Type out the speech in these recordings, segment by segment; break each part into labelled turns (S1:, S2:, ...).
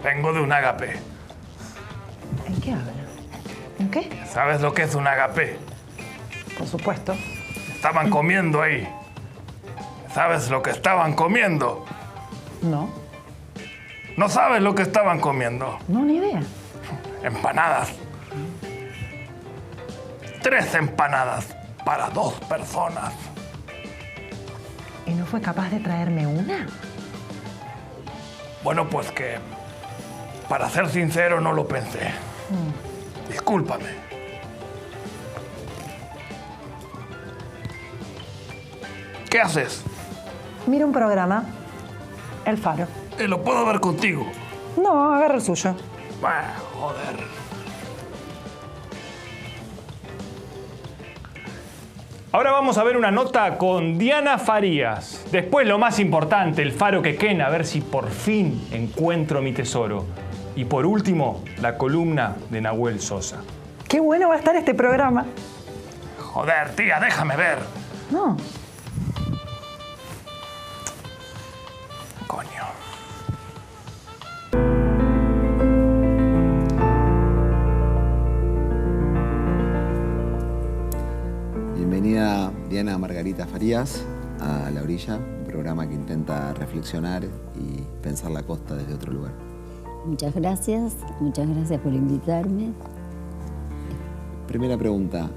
S1: Vengo de un agape.
S2: ¿En qué habla? ¿En qué?
S1: ¿Sabes lo que es un agape?
S2: Por supuesto.
S1: Estaban comiendo ahí. ¿Sabes lo que estaban comiendo?
S2: No.
S1: ¿No sabes lo que estaban comiendo?
S2: No, ni idea.
S1: Empanadas. 3 empanadas para 2 personas.
S2: ¿Y no fue capaz de traerme una?
S1: Bueno, pues que, para ser sincero, no lo pensé. Discúlpame. ¿Qué haces?
S2: Mira un programa. El Faro.
S1: Lo puedo ver contigo.
S2: No, agarra el suyo.
S1: Joder.
S3: Ahora vamos a ver una nota con Diana Farías. Después lo más importante, el faro que quena, a ver si por fin encuentro mi tesoro. Y por último, la columna de Nahuel Sosa.
S2: Qué bueno va a estar este programa.
S1: Joder, tía, déjame ver.
S2: No.
S1: Coño.
S4: Bienvenida Diana Margarita Farías a La Orilla, un programa que intenta reflexionar y pensar la costa desde otro lugar.
S5: Muchas gracias por invitarme.
S4: Primera pregunta,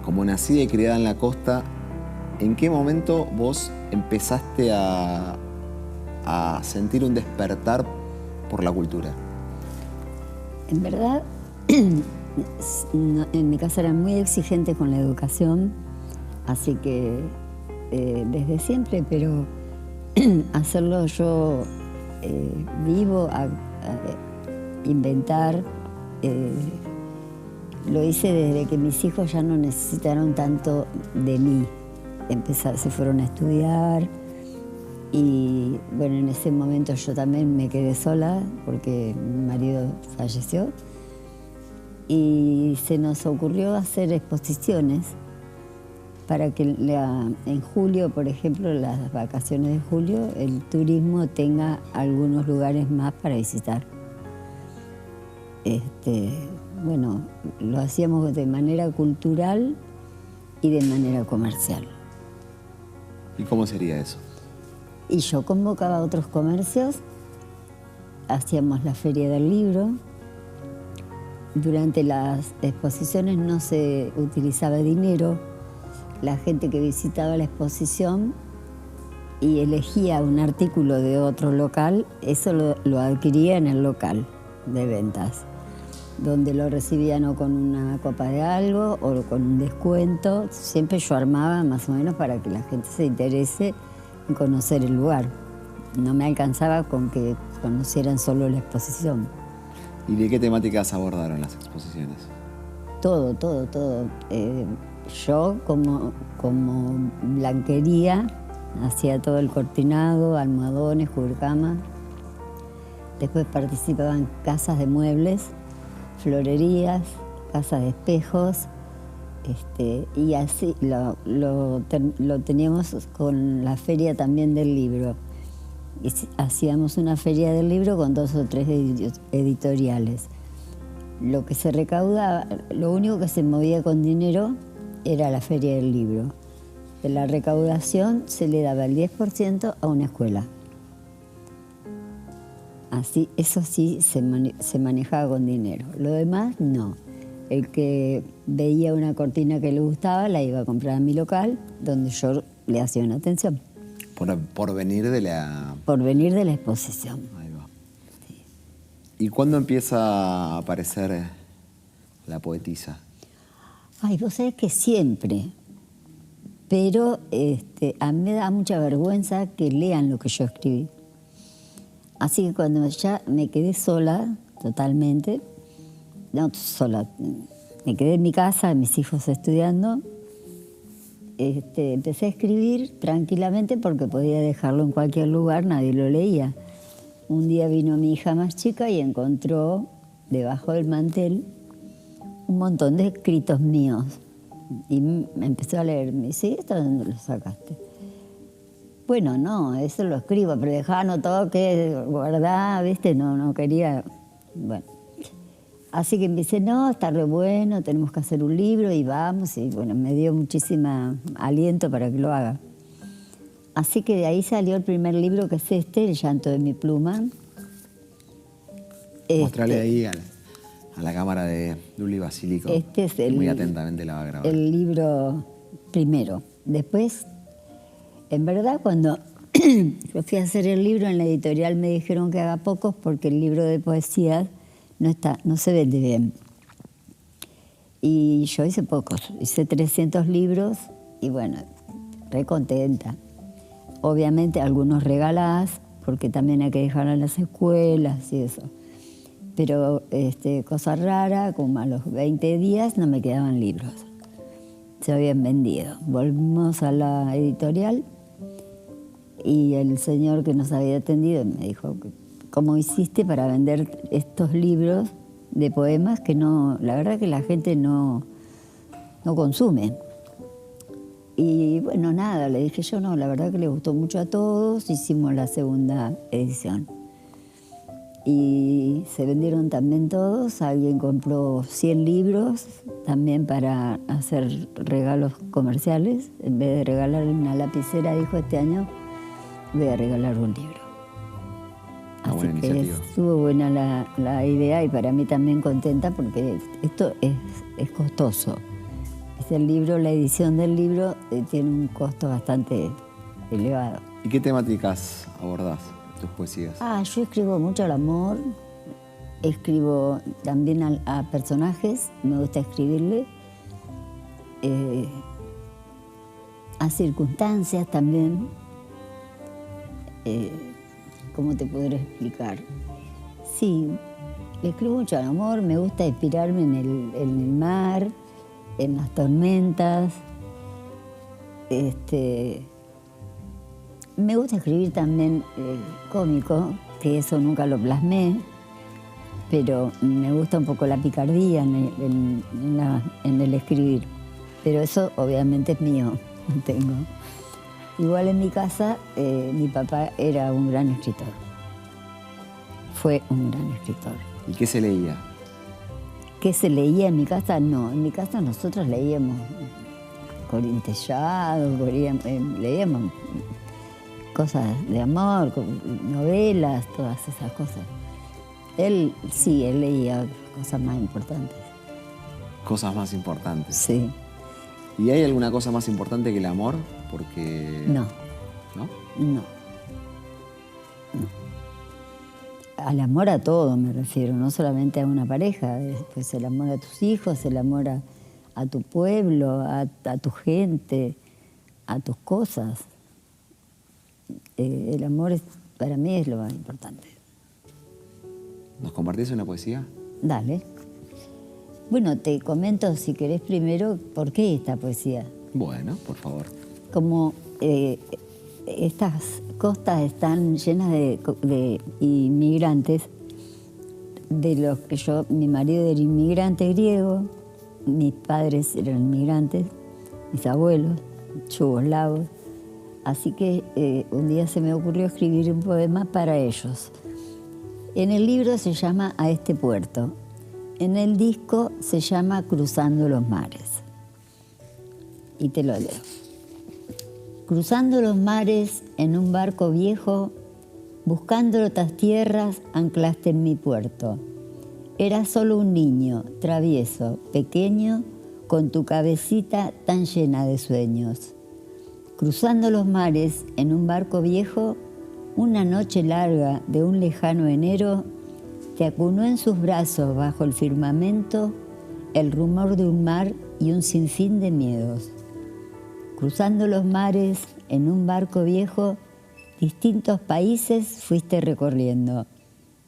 S4: como nacida y criada en la costa, ¿en qué momento vos empezaste a sentir un despertar por la cultura?
S5: En verdad, en mi casa eran muy exigentes con la educación, así que desde siempre, pero hacerlo yo vivo, a inventar, lo hice desde que mis hijos ya no necesitaron tanto de mí. Se fueron a estudiar y bueno, en ese momento yo también me quedé sola porque mi marido falleció. Y se nos ocurrió hacer exposiciones para que en julio, por ejemplo, las vacaciones de julio, el turismo tenga algunos lugares más para visitar. Bueno, lo hacíamos de manera cultural y de manera comercial.
S4: ¿Y cómo sería eso?
S5: Y yo convocaba a otros comercios, hacíamos la Feria del Libro. Durante las exposiciones no se utilizaba dinero. La gente que visitaba la exposición y elegía un artículo de otro local, eso lo adquiría en el local de ventas, donde lo recibían o con una copa de algo o con un descuento. Siempre yo armaba más o menos para que la gente se interese en conocer el lugar. No me alcanzaba con que conocieran solo la exposición.
S4: ¿Y de qué temáticas abordaron las exposiciones?
S5: Todo. Yo como blanquería hacía todo el cortinado, almohadones, cubrecamas. Después participaban casas de muebles, florerías, casas de espejos. Y así lo teníamos con la feria también del libro. Y hacíamos una feria del libro con 2 o 3 editoriales. Lo que se recaudaba, lo único que se movía con dinero era la feria del libro. De la recaudación se le daba el 10% a una escuela. Así, eso sí se manejaba con dinero. Lo demás, no. El que veía una cortina que le gustaba la iba a comprar a mi local, donde yo le hacía una atención.
S4: Por venir de la...
S5: Por venir de la exposición.
S4: Ahí va. Sí. ¿Y cuándo empieza a aparecer la poetisa?
S5: Ay, vos sabés que siempre. Pero a mí me da mucha vergüenza que lean lo que yo escribí. Así que cuando ya me quedé sola, totalmente, no sola, me quedé en mi casa, mis hijos estudiando, empecé a escribir tranquilamente porque podía dejarlo en cualquier lugar, nadie lo leía. Un día vino mi hija más chica y encontró debajo del mantel un montón de escritos míos. Y me empezó a leer, me dice, ¿esto de dónde lo sacaste? Bueno, no, eso lo escribo, pero dejaba anotado que guardar, ¿viste? No quería. Bueno. Así que me dice, no, está re bueno, tenemos que hacer un libro y vamos. Y bueno, me dio muchísima aliento para que lo haga. Así que de ahí salió el primer libro, que es este, El llanto de mi pluma.
S4: Mostrarle ahí a la cámara de Luli Basílico.
S5: Este es el,
S4: muy atentamente la va a grabar.
S5: El libro primero. Después, en verdad, cuando yo fui a hacer el libro, en la editorial me dijeron que haga pocos porque el libro de poesías no se vende bien. Y yo hice pocos, hice 300 libros y bueno, re contenta. Obviamente algunos regalás, porque también hay que dejar en las escuelas y eso. Pero cosa rara, como a los 20 días no me quedaban libros. Se habían vendido. Volvimos a la editorial y el señor que nos había atendido me dijo, ¿cómo hiciste para vender estos libros de poemas que no, la verdad que la gente no consume? Y bueno, nada, le dije yo, no, la verdad que le gustó mucho a todos, hicimos la segunda edición. Y se vendieron también todos, alguien compró 100 libros también para hacer regalos comerciales. En vez de regalar una lapicera, dijo, este año voy a regalar un libro. Así que estuvo buena la idea y para mí también contenta porque esto es costoso. El libro, la edición del libro tiene un costo bastante elevado.
S4: ¿Y qué temáticas abordás en tus poesías?
S5: Yo escribo mucho al amor, escribo también a personajes, me gusta escribirle, a circunstancias también. ¿Cómo te podré explicar? Sí, le escribo mucho al amor, me gusta inspirarme en el mar, en las tormentas. Me gusta escribir también cómico, que eso nunca lo plasmé, pero me gusta un poco la picardía en el escribir. Pero eso obviamente es mío, tengo. Igual en mi casa, mi papá era un gran escritor. Fue un gran escritor.
S4: ¿Y qué se leía?
S5: ¿Qué se leía en mi casa? No, en mi casa nosotros leíamos Corintellado, leíamos cosas de amor, novelas, todas esas cosas. Él leía cosas más importantes.
S4: Cosas más importantes.
S5: Sí.
S4: ¿Y hay alguna cosa más importante que el amor? Porque...
S5: No.
S4: ¿No?
S5: No. Al amor a todo me refiero, no solamente a una pareja, pues el amor a tus hijos, el amor a tu pueblo, a tu gente, a tus cosas. El amor para mí es lo más importante.
S4: ¿Nos compartís una poesía?
S5: Dale. Bueno, te comento, si querés primero, ¿por qué esta poesía?
S4: Bueno, por favor.
S5: Como estas costas están llenas de inmigrantes, de los que mi marido era inmigrante griego, mis padres eran inmigrantes, mis abuelos, yugoslavos. Así que un día se me ocurrió escribir un poema para ellos. En el libro se llama A este puerto. En el disco se llama Cruzando los mares. Y te lo leo. Cruzando los mares en un barco viejo, buscando otras tierras, anclaste en mi puerto. Eras solo un niño, travieso, pequeño, con tu cabecita tan llena de sueños. Cruzando los mares en un barco viejo, una noche larga de un lejano enero, te acunó en sus brazos bajo el firmamento el rumor de un mar y un sinfín de miedos. Cruzando los mares en un barco viejo, distintos países fuiste recorriendo,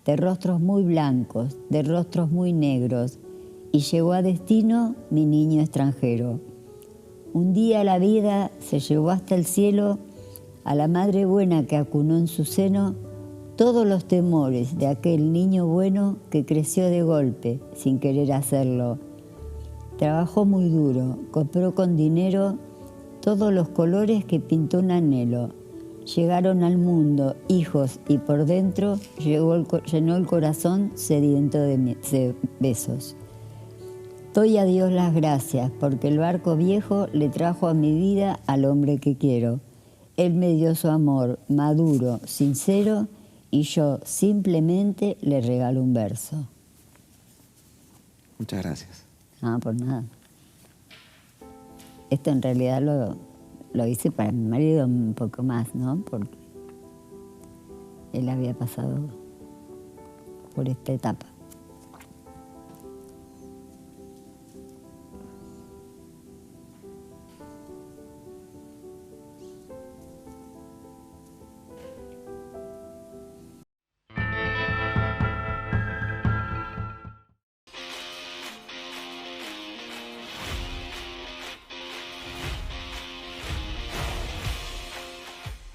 S5: de rostros muy blancos, de rostros muy negros, y llegó a destino mi niño extranjero. Un día la vida se llevó hasta el cielo a la madre buena que acunó en su seno todos los temores de aquel niño bueno que creció de golpe, sin querer hacerlo. Trabajó muy duro, compró con dinero todos los colores que pintó un anhelo. Llegaron al mundo hijos y por dentro llenó el corazón sediento de besos. Doy a Dios las gracias porque el barco viejo le trajo a mi vida al hombre que quiero. Él me dio su amor maduro, sincero, y yo simplemente le regalo un verso.
S4: Muchas gracias.
S5: Ah, por nada. Esto en realidad lo hice para mi marido un poco más, ¿no? Porque él había pasado por esta etapa.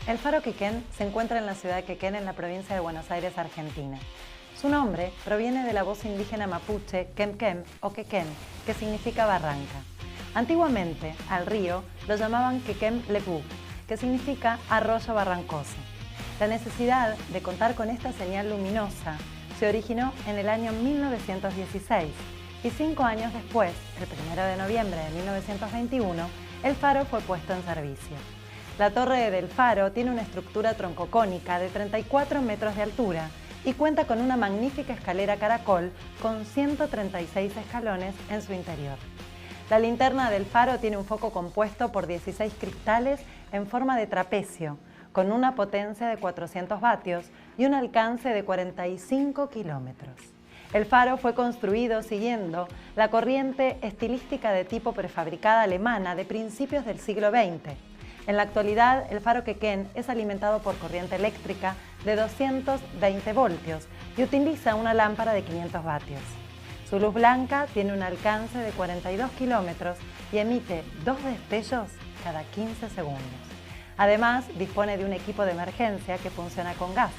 S6: El faro Quequén se encuentra en la ciudad de Quequén, en la provincia de Buenos Aires, Argentina. Su nombre proviene de la voz indígena mapuche Quemquem o Quequén, que significa barranca. Antiguamente, al río lo llamaban Quequén Lepú, que significa arroyo barrancoso. La necesidad de contar con esta señal luminosa se originó en el año 1916 y 5 años después, el 1 de noviembre de 1921, el faro fue puesto en servicio. La torre del faro tiene una estructura troncocónica de 34 metros de altura y cuenta con una magnífica escalera caracol con 136 escalones en su interior. La linterna del faro tiene un foco compuesto por 16 cristales en forma de trapecio, con una potencia de 400 vatios y un alcance de 45 kilómetros. El faro fue construido siguiendo la corriente estilística de tipo prefabricada alemana de principios del siglo XX. En la actualidad, el faro Quequén es alimentado por corriente eléctrica de 220 voltios y utiliza una lámpara de 500 vatios. Su luz blanca tiene un alcance de 42 kilómetros y emite 2 destellos cada 15 segundos. Además, dispone de un equipo de emergencia que funciona con gas.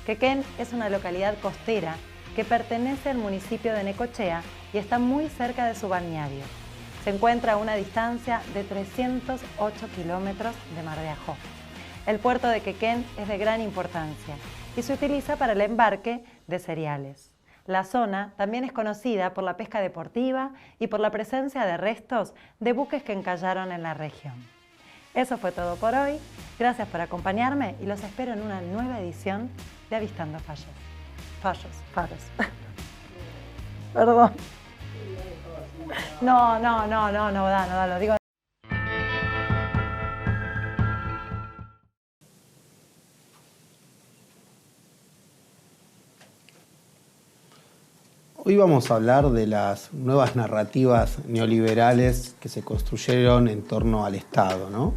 S6: Quequén es una localidad costera que pertenece al municipio de Necochea y está muy cerca de su balneario. Se encuentra a una distancia de 308 kilómetros de Mar de Ajó. El puerto de Quequén es de gran importancia y se utiliza para el embarque de cereales. La zona también es conocida por la pesca deportiva y por la presencia de restos de buques que encallaron en la región. Eso fue todo por hoy. Gracias por acompañarme y los espero en una nueva edición de Avistando Faros. Perdón. No da, lo digo.
S7: Hoy vamos a hablar de las nuevas narrativas neoliberales que se construyeron en torno al Estado, ¿no?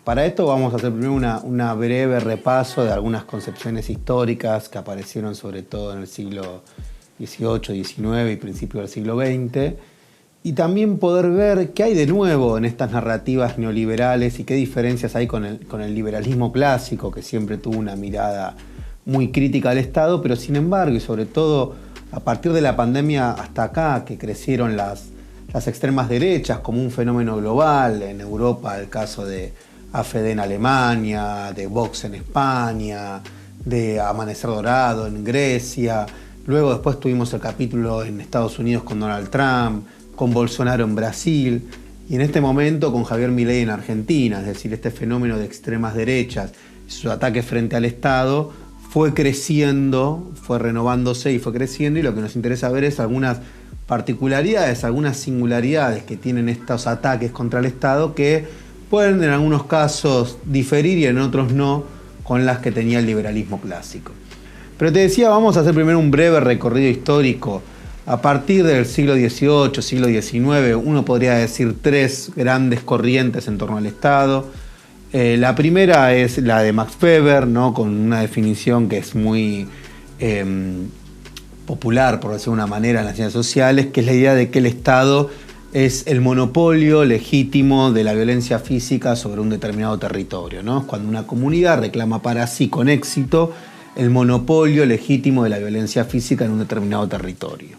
S7: Para esto vamos a hacer primero una breve repaso de algunas concepciones históricas que aparecieron sobre todo en el siglo XVIII, XIX y principios del siglo XX, y también poder ver qué hay de nuevo en estas narrativas neoliberales y qué diferencias hay con el liberalismo clásico, que siempre tuvo una mirada muy crítica al Estado, pero sin embargo, y sobre todo a partir de la pandemia hasta acá, que crecieron las extremas derechas como un fenómeno global, en Europa el caso de AfD en Alemania, de Vox en España, de Amanecer Dorado en Grecia. Luego después tuvimos el capítulo en Estados Unidos con Donald Trump, con Bolsonaro en Brasil y en este momento con Javier Milei en Argentina. Es decir, este fenómeno de extremas derechas, su ataque frente al Estado, fue creciendo, fue renovándose y fue creciendo, y lo que nos interesa ver es algunas particularidades, algunas singularidades que tienen estos ataques contra el Estado que pueden en algunos casos diferir y en otros no con las que tenía el liberalismo clásico. Pero te decía, vamos a hacer primero un breve recorrido histórico. A partir del siglo XVIII, siglo XIX, uno podría decir 3 grandes corrientes en torno al Estado. La primera es la de Max Weber, ¿no? Con una definición que es muy popular, por decirlo de una manera, en las ciencias sociales, que es la idea de que el Estado es el monopolio legítimo de la violencia física sobre un determinado territorio, ¿no? Es cuando una comunidad reclama para sí con éxito el monopolio legítimo de la violencia física en un determinado territorio.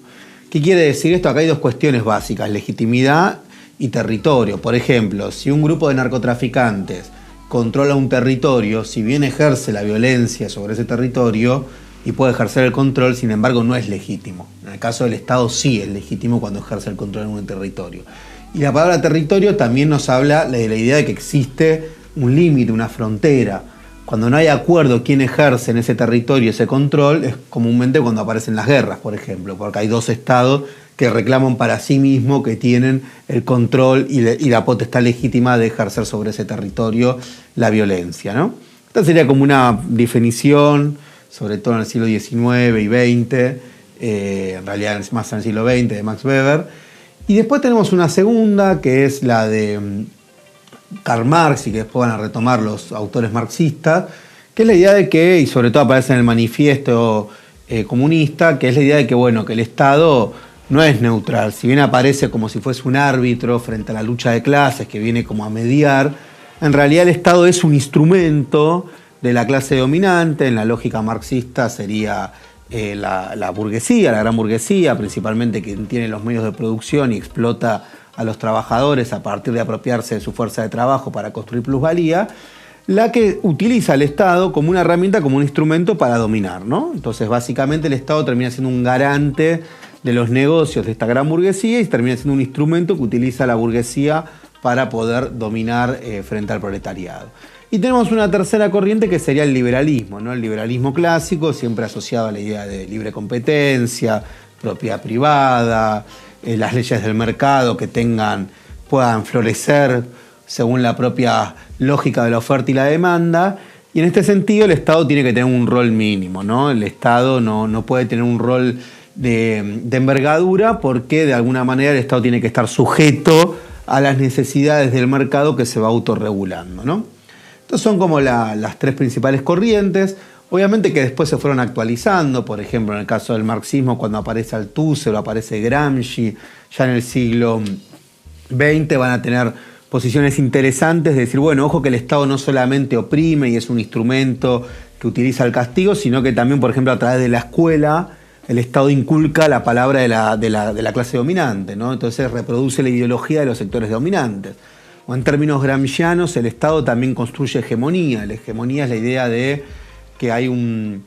S7: ¿Qué quiere decir esto? Acá hay 2 cuestiones básicas, legitimidad y territorio. Por ejemplo, si un grupo de narcotraficantes controla un territorio, si bien ejerce la violencia sobre ese territorio y puede ejercer el control, sin embargo no es legítimo. En el caso del Estado sí es legítimo cuando ejerce el control en un territorio. Y la palabra territorio también nos habla de la idea de que existe un límite, una frontera. Cuando no hay acuerdo quién ejerce en ese territorio ese control, es comúnmente cuando aparecen las guerras, por ejemplo, porque hay dos estados que reclaman para sí mismos que tienen el control y la potestad legítima de ejercer sobre ese territorio la violencia, ¿no? Esta sería como una definición, sobre todo en el siglo XIX y XX, en realidad más en el siglo XX, de Max Weber. Y después tenemos una segunda, que es la de Karl Marx, y que después van a retomar los autores marxistas, que es la idea de que, y sobre todo aparece en el manifiesto comunista, que es la idea de que, bueno, que el Estado no es neutral. Si bien aparece como si fuese un árbitro frente a la lucha de clases, que viene como a mediar, en realidad el Estado es un instrumento de la clase dominante. En la lógica marxista sería la burguesía, la gran burguesía, principalmente quien tiene los medios de producción y explota a los trabajadores a partir de apropiarse de su fuerza de trabajo para construir plusvalía, la que utiliza al Estado como una herramienta, como un instrumento para dominar, ¿no? Entonces, básicamente, el Estado termina siendo un garante de los negocios de esta gran burguesía y termina siendo un instrumento que utiliza la burguesía para poder dominar frente al proletariado. Y tenemos una tercera corriente que sería el liberalismo, ¿no? El liberalismo clásico, siempre asociado a la idea de libre competencia, propiedad privada, las leyes del mercado que puedan florecer según la propia lógica de la oferta y la demanda. Y en este sentido el Estado tiene que tener un rol mínimo, ¿no? El Estado no puede tener un rol de envergadura, porque de alguna manera el Estado tiene que estar sujeto a las necesidades del mercado que se va autorregulando, ¿no? Entonces son como las tres principales corrientes. Obviamente que después se fueron actualizando, por ejemplo, en el caso del marxismo, cuando aparece Althusser o aparece Gramsci, ya en el siglo XX van a tener posiciones interesantes de decir, bueno, ojo que el Estado no solamente oprime y es un instrumento que utiliza el castigo, sino que también, por ejemplo, a través de la escuela, el Estado inculca la palabra de la clase dominante, ¿no? Entonces reproduce la ideología de los sectores dominantes. O en términos gramscianos, el Estado también construye hegemonía. La hegemonía es la idea de que hay un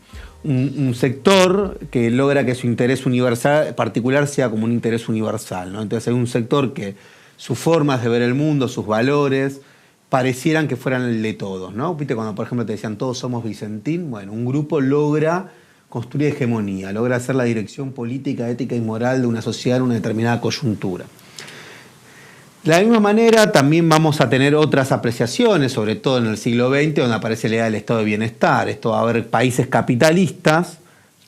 S7: sector que logra que su interés universal particular sea como un interés universal, ¿no? Entonces hay un sector que sus formas de ver el mundo, sus valores, parecieran que fueran el de todos, ¿no? ¿Viste cuando, por ejemplo, te decían todos somos Vicentín? Bueno, un grupo logra construir hegemonía, logra hacer la dirección política, ética y moral de una sociedad en una determinada coyuntura. De la misma manera, también vamos a tener otras apreciaciones, sobre todo en el siglo XX, donde aparece la idea del estado de bienestar. Esto va a haber países capitalistas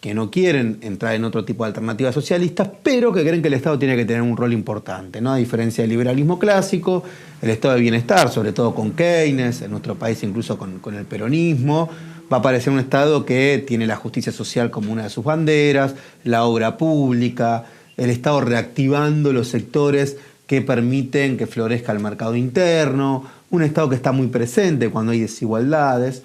S7: que no quieren entrar en otro tipo de alternativas socialistas, pero que creen que el Estado tiene que tener un rol importante, ¿no? A diferencia del liberalismo clásico, el estado de bienestar, sobre todo con Keynes, en nuestro país incluso con el peronismo, va a aparecer un Estado que tiene la justicia social como una de sus banderas, la obra pública, el Estado reactivando los sectores que permiten que florezca el mercado interno, un Estado que está muy presente cuando hay desigualdades.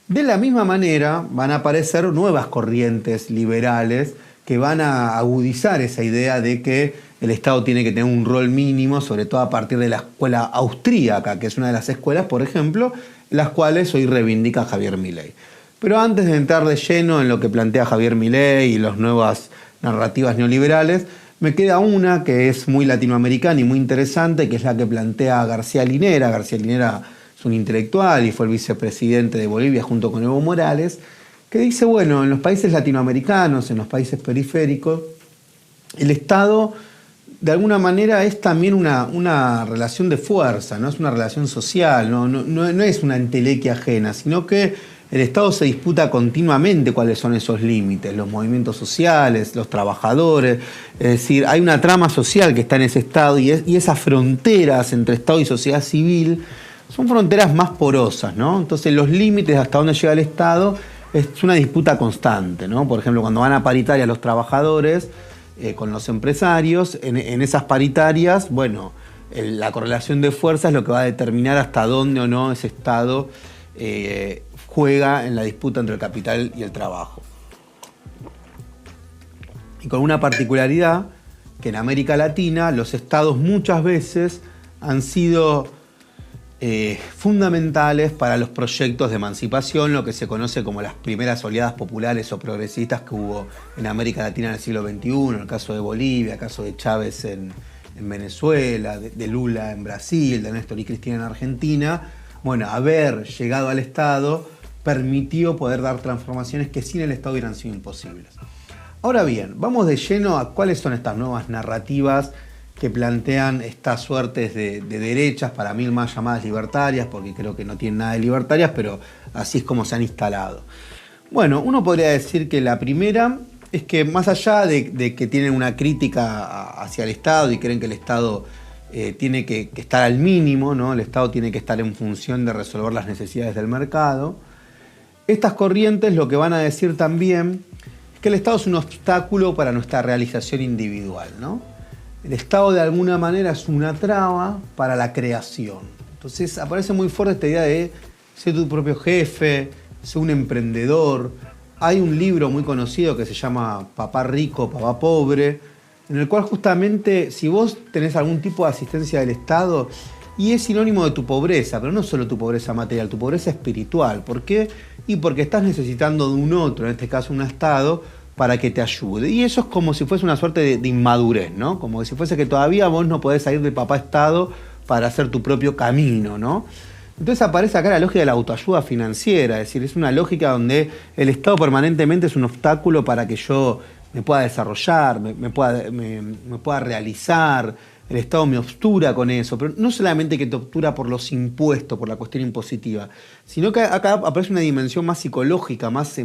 S7: De la misma manera van a aparecer nuevas corrientes liberales que van a agudizar esa idea de que el Estado tiene que tener un rol mínimo, sobre todo a partir de la escuela austríaca, que es una de las escuelas, por ejemplo, las cuales hoy reivindica Javier Milei. Pero antes de entrar de lleno en lo que plantea Javier Milei y las nuevas narrativas neoliberales, me queda una que es muy latinoamericana y muy interesante, que es la que plantea García Linera. García Linera es un intelectual y fue el vicepresidente de Bolivia junto con Evo Morales, que dice, bueno, en los países latinoamericanos, en los países periféricos, el Estado de alguna manera es también una relación de fuerza, ¿no? Es una relación social, no es una entelequia ajena, sino que el Estado se disputa continuamente cuáles son esos límites, los movimientos sociales, los trabajadores, es decir, hay una trama social que está en ese Estado y esas fronteras entre Estado y sociedad civil son fronteras más porosas, ¿no? Entonces los límites hasta dónde llega el Estado es una disputa constante, ¿no? Por ejemplo, cuando van a paritarias los trabajadores con los empresarios, en esas paritarias, bueno, la correlación de fuerzas es lo que va a determinar hasta dónde o no ese Estado juega en la disputa entre el capital y el trabajo. Y con una particularidad, que en América Latina los estados muchas veces han sido fundamentales para los proyectos de emancipación, lo que se conoce como las primeras oleadas populares o progresistas que hubo en América Latina en el siglo XXI, en el caso de Bolivia, el caso de Chávez en Venezuela, de Lula en Brasil, de Néstor y Cristina en Argentina. Bueno, haber llegado al Estado permitió poder dar transformaciones que sin el Estado hubieran sido imposibles. Ahora bien, vamos de lleno a cuáles son estas nuevas narrativas que plantean estas suertes de derechas, para mí más llamadas libertarias, porque creo que no tienen nada de libertarias, pero así es como se han instalado. Bueno, uno podría decir que la primera es que más allá de que tienen una crítica hacia el Estado y creen que el Estado tiene que estar al mínimo, ¿no? El Estado tiene que estar en función de resolver las necesidades del mercado, estas corrientes lo que van a decir también es que el Estado es un obstáculo para nuestra realización individual, ¿no? El Estado de alguna manera es una traba para la creación. Entonces aparece muy fuerte esta idea de ser tu propio jefe, ser un emprendedor. Hay un libro muy conocido que se llama Papá Rico, Papá Pobre, en el cual justamente si vos tenés algún tipo de asistencia del Estado, y es sinónimo de tu pobreza, pero no solo tu pobreza material, tu pobreza espiritual. ¿Por qué? Y porque estás necesitando de un otro, en este caso un Estado, para que te ayude. Y eso es como si fuese una suerte de inmadurez, ¿no? Como si fuese que todavía vos no podés salir de papá Estado para hacer tu propio camino, ¿no? Entonces aparece acá la lógica de la autoayuda financiera, es decir, es una lógica donde el Estado permanentemente es un obstáculo para que yo me pueda desarrollar, me pueda realizar. El Estado me obstura con eso, pero no solamente que te obstura por los impuestos, por la cuestión impositiva, sino que acá aparece una dimensión más psicológica, más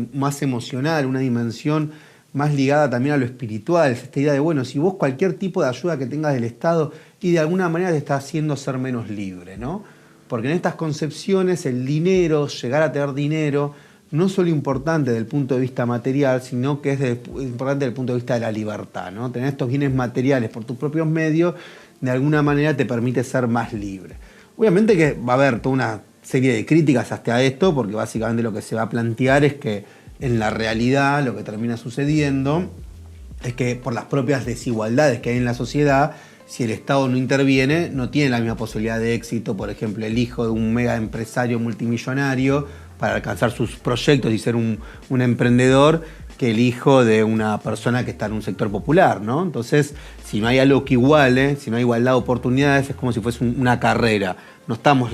S7: emocional, una dimensión más ligada también a lo espiritual. Esta idea de, bueno, si vos cualquier tipo de ayuda que tengas del Estado y de alguna manera te está haciendo ser menos libre, ¿no? Porque en estas concepciones el dinero, llegar a tener dinero, no solo importante desde el punto de vista material, sino que es importante desde el punto de vista de la libertad, ¿no? Tener estos bienes materiales por tus propios medios, de alguna manera te permite ser más libre. Obviamente que va a haber toda una serie de críticas hasta esto, porque básicamente lo que se va a plantear es que en la realidad lo que termina sucediendo es que por las propias desigualdades que hay en la sociedad, si el Estado no interviene, no tiene la misma posibilidad de éxito, por ejemplo, el hijo de un mega empresario multimillonario para alcanzar sus proyectos y ser un emprendedor, que el hijo de una persona que está en un sector popular, ¿no? Entonces, si no hay algo que iguale, si no hay igualdad de oportunidades, es como si fuese una carrera. No estamos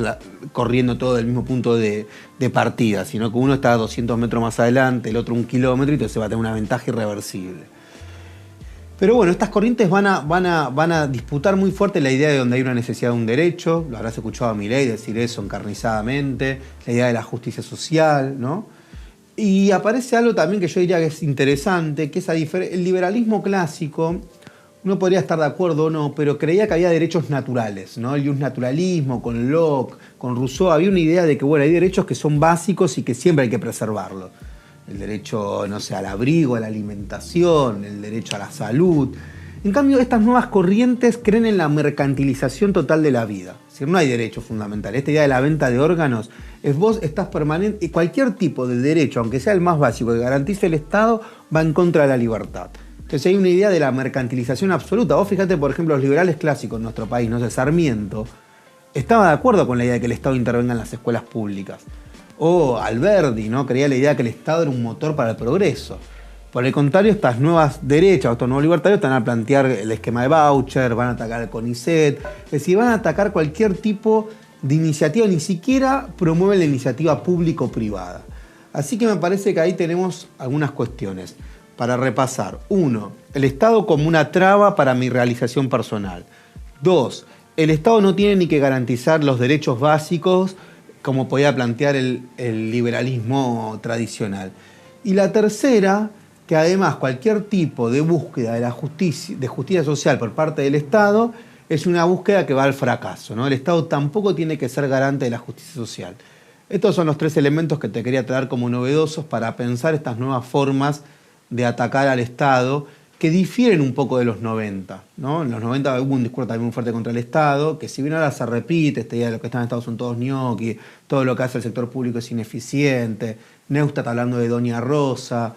S7: corriendo todo del mismo punto de partida, sino que uno está a 200 metros más adelante, el otro 1 kilómetro, y entonces va a tener una ventaja irreversible. Pero bueno, estas corrientes van a disputar muy fuerte la idea de donde hay una necesidad de un derecho. Lo habrás escuchado a Milei decir eso encarnizadamente. La idea de la justicia social, ¿no? Y aparece algo también que yo diría que es interesante, que es el liberalismo clásico. Uno podría estar de acuerdo o no, pero creía que había derechos naturales, ¿no? El justnaturalismo, con Locke, con Rousseau, había una idea de que, bueno, hay derechos que son básicos y que siempre hay que preservarlos. El derecho, no sé, al abrigo, a la alimentación, el derecho a la salud. En cambio, estas nuevas corrientes creen en la mercantilización total de la vida. Es decir, no hay derecho fundamental. Esta idea de la venta de órganos es vos estás permanente y cualquier tipo de derecho, aunque sea el más básico, que garantice el Estado, va en contra de la libertad. Entonces hay una idea de la mercantilización absoluta. Vos fíjate, por ejemplo, los liberales clásicos en nuestro país, no sé, Sarmiento, estaba de acuerdo con la idea de que el Estado intervenga en las escuelas públicas. O Alberdi, ¿no? Creía la idea de que el Estado era un motor para el progreso. Por el contrario, estas nuevas derechas, estos nuevos libertarios, están a plantear el esquema de voucher, van a atacar el CONICET, es decir, van a atacar cualquier tipo de iniciativa, ni siquiera promueven la iniciativa público-privada. Así que me parece que ahí tenemos algunas cuestiones para repasar. 1. El Estado como una traba para mi realización personal. 2. El Estado no tiene ni que garantizar los derechos básicos como podía plantear el liberalismo tradicional. Y la tercera, que además cualquier tipo de búsqueda de justicia social por parte del Estado es una búsqueda que va al fracaso, ¿no? El Estado tampoco tiene que ser garante de la justicia social. Estos son los 3 elementos que te quería traer como novedosos para pensar estas nuevas formas de atacar al Estado que difieren un poco de los 90, ¿no? En los 90 hubo un discurso también muy fuerte contra el Estado, que si bien ahora se repite, esta idea de lo que está en Estados son todos ñoqui, todo lo que hace el sector público es ineficiente, Neustadt hablando de Doña Rosa,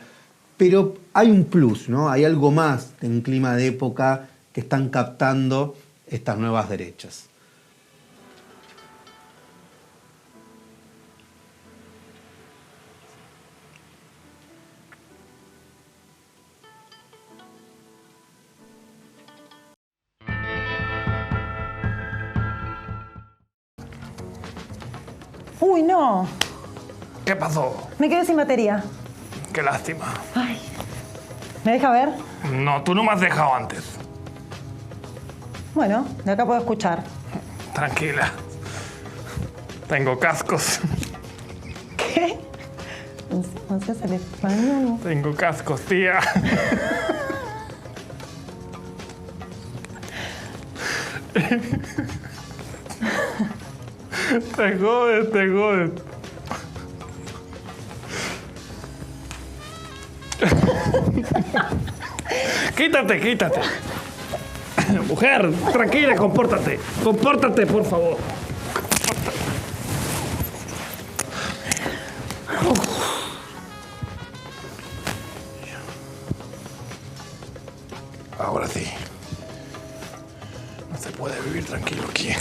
S7: pero hay un plus, ¿no? Hay algo más en un clima de época que están captando estas nuevas derechas.
S2: Uy, no.
S1: ¿Qué pasó?
S2: Me quedé sin batería.
S1: Qué lástima.
S2: Ay. ¿Me deja ver?
S1: No, tú no me has dejado antes.
S2: Bueno, de acá puedo escuchar.
S1: Tranquila. Tengo cascos.
S2: ¿Qué? ¿No haces el español?
S1: Tengo cascos, tía. Te jodes, te jodes. Quítate, quítate. Mujer, tranquila, compórtate. Compórtate, por favor. Ahora sí. No se puede vivir tranquilo aquí.